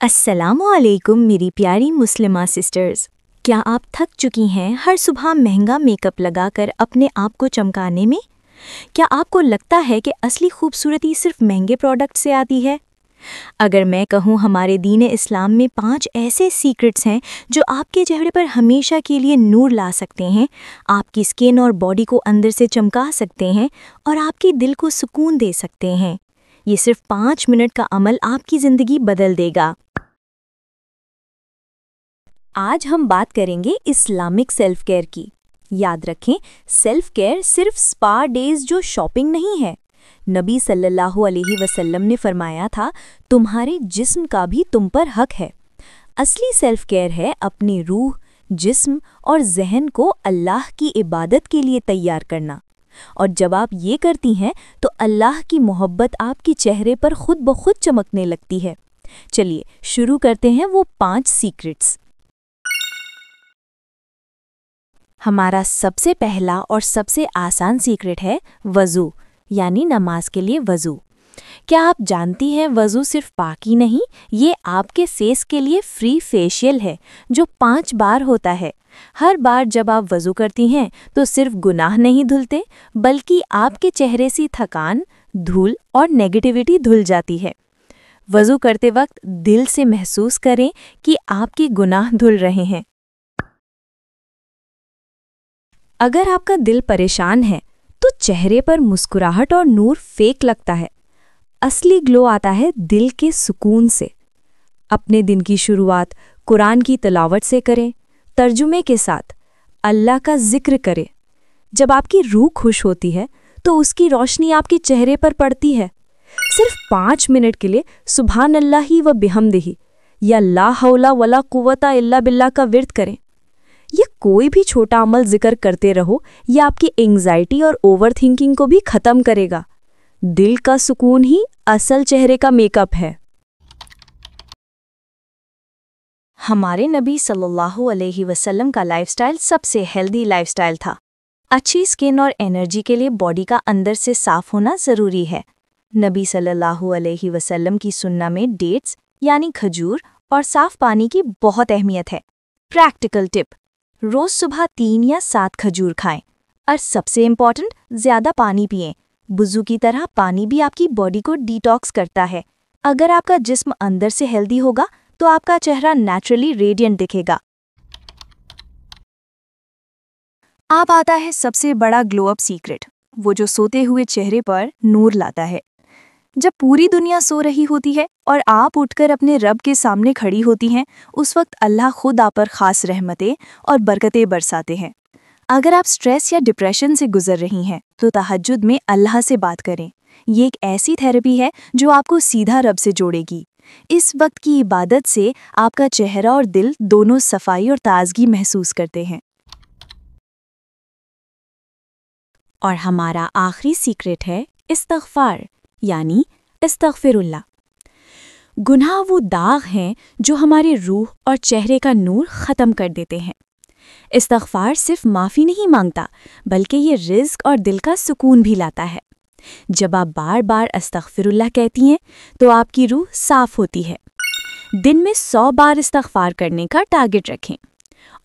अस्सलामुअलैकुम मेरी प्यारी मुस्लिमा सिस्टर्स। क्या आप थक चुकी हैं हर सुबह महंगा मेकअप लगाकर अपने आप को चमकाने में? क्या आपको लगता है कि असली खूबसूरती सिर्फ महंगे प्रोडक्ट से आती है? अगर मैं कहूँ हमारे दीन इस्लाम में 5 ऐसे सीक्रेट्स हैं जो आपके चेहरे पर हमेशा के लिए नूर ला सकते हैं, आपकी स्किन और बॉडी को अंदर से चमका सकते हैं और आपके दिल को सुकून दे सकते हैं। ये सिर्फ 5 मिनट का अमल आपकी ज़िंदगी बदल देगा। आज हम बात करेंगे इस्लामिक सेल्फ केयर की। याद रखें, सेल्फ केयर सिर्फ स्पा डेज जो शॉपिंग नहीं है। नबी सल्लल्लाहु अलैहि वसल्लम ने फरमाया था, तुम्हारे जिस्म का भी तुम पर हक है। असली सेल्फ केयर है अपनी रूह, जिस्म और जहन को अल्लाह की इबादत के लिए तैयार करना। और जब आप ये करती हैं तो अल्लाह की मोहब्बत आपके चेहरे पर खुद ब खुद चमकने लगती है। चलिए शुरू करते हैं वो 5 सीक्रेट्स। हमारा सबसे पहला और सबसे आसान सीक्रेट है वज़ू, यानी नमाज के लिए वज़ू। क्या आप जानती हैं वज़ू सिर्फ पाकी नहीं, ये आपके फेस के लिए फ्री फेशियल है जो 5 बार होता है। हर बार जब आप वज़ू करती हैं तो सिर्फ गुनाह नहीं धुलते, बल्कि आपके चेहरे से थकान, धूल और नेगेटिविटी धुल जाती है। वज़ू करते वक्त दिल से महसूस करें कि आपके गुनाह धुल रहे हैं। अगर आपका दिल परेशान है तो चेहरे पर मुस्कुराहट और नूर फेक लगता है। असली ग्लो आता है दिल के सुकून से। अपने दिन की शुरुआत कुरान की तिलावत से करें, तर्जुमे के साथ अल्लाह का जिक्र करें। जब आपकी रूह खुश होती है तो उसकी रोशनी आपके चेहरे पर पड़ती है। सिर्फ 5 मिनट के लिए सुभान अल्लाही व बिहम्दिही या ला हौला वला कुव्वता इल्ला बिल्लाह का विर्द करें। ये कोई भी छोटा अमल जिक्र करते रहो, यह आपकी एंग्जाइटी और ओवर थिंकिंग को भी ख़त्म करेगा। दिल का सुकून ही असल चेहरे का मेकअप है। हमारे नबी सल्लल्लाहु अलैहि वसल्लम का लाइफस्टाइल सबसे हेल्दी लाइफस्टाइल था। अच्छी स्किन और एनर्जी के लिए बॉडी का अंदर से साफ होना ज़रूरी है। नबी सल्लल्लाहु अलैहि वसल्लम की सुन्ना में डेट्स यानी खजूर और साफ पानी की बहुत अहमियत है। प्रैक्टिकल टिप: रोज़ सुबह 3 या 7 खजूर खाएं और सबसे इम्पॉर्टेंट, ज़्यादा पानी पिएं। वुज़ू की तरह पानी भी आपकी बॉडी को डिटॉक्स करता है। अगर आपका जिस्म अंदर से हेल्दी होगा तो आपका चेहरा नेचुरली रेडिएंट दिखेगा। अब आता है सबसे बड़ा ग्लो अप सीक्रेट, वो जो सोते हुए चेहरे पर नूर लाता है। जब पूरी दुनिया सो रही होती है और आप उठकर अपने रब के सामने खड़ी होती हैं, उस वक्त अल्लाह खुद आप पर खास रहमतें और बरकतें बरसाते हैं। अगर आप स्ट्रेस या डिप्रेशन से गुजर रही हैं तो तहज्जुद में अल्लाह से बात करें। ये एक ऐसी थेरेपी है जो आपको सीधा रब से जोड़ेगी। इस वक्त की इबादत से आपका चेहरा और दिल दोनों सफाई और ताजगी महसूस करते हैं। और हमारा आखिरी सीक्रेट है इस्तग़फ़ार, यानी इस्तग़फ़िरुल्लाह। गुनाह वो दाग हैं जो हमारे रूह और चेहरे का नूर ख़त्म कर देते हैं। इस्तग़फ़ार सिर्फ माफ़ी नहीं मांगता, बल्कि ये रिज़्क़ और दिल का सुकून भी लाता है। जब आप बार बार अस्तग़फ़िरुल्लाह कहती हैं तो आपकी रूह साफ़ होती है। दिन में 100 बार इस्तग़फ़ार करने का टारगेट रखें।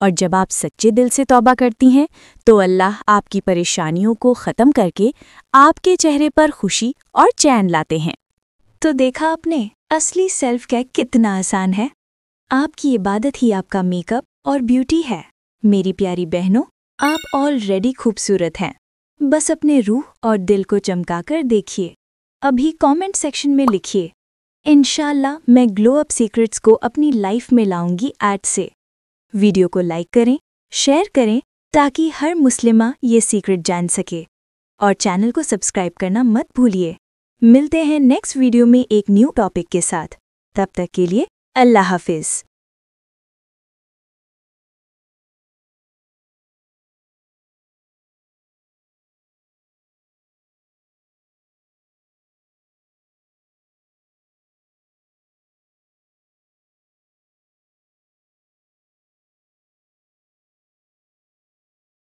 और जब आप सच्चे दिल से तौबा करती हैं तो अल्लाह आपकी परेशानियों को ख़त्म करके आपके चेहरे पर खुशी और चैन लाते हैं। तो देखा आपने, असली सेल्फ केयर कितना आसान है। आपकी इबादत ही आपका मेकअप और ब्यूटी है। मेरी प्यारी बहनों, आप ऑलरेडी खूबसूरत हैं। बस अपने रूह और दिल को चमकाकर देखिए। अभी कमेंट सेक्शन में लिखिए, इंशाल्लाह मैं ग्लो अप सीक्रेट्स को अपनी लाइफ में लाऊंगी आज से। वीडियो को लाइक करें, शेयर करें ताकि हर मुस्लिमा ये सीक्रेट जान सके। और चैनल को सब्सक्राइब करना मत भूलिए। मिलते हैं नेक्स्ट वीडियो में एक न्यू टॉपिक के साथ। तब तक के लिए अल्लाह हाफिज़।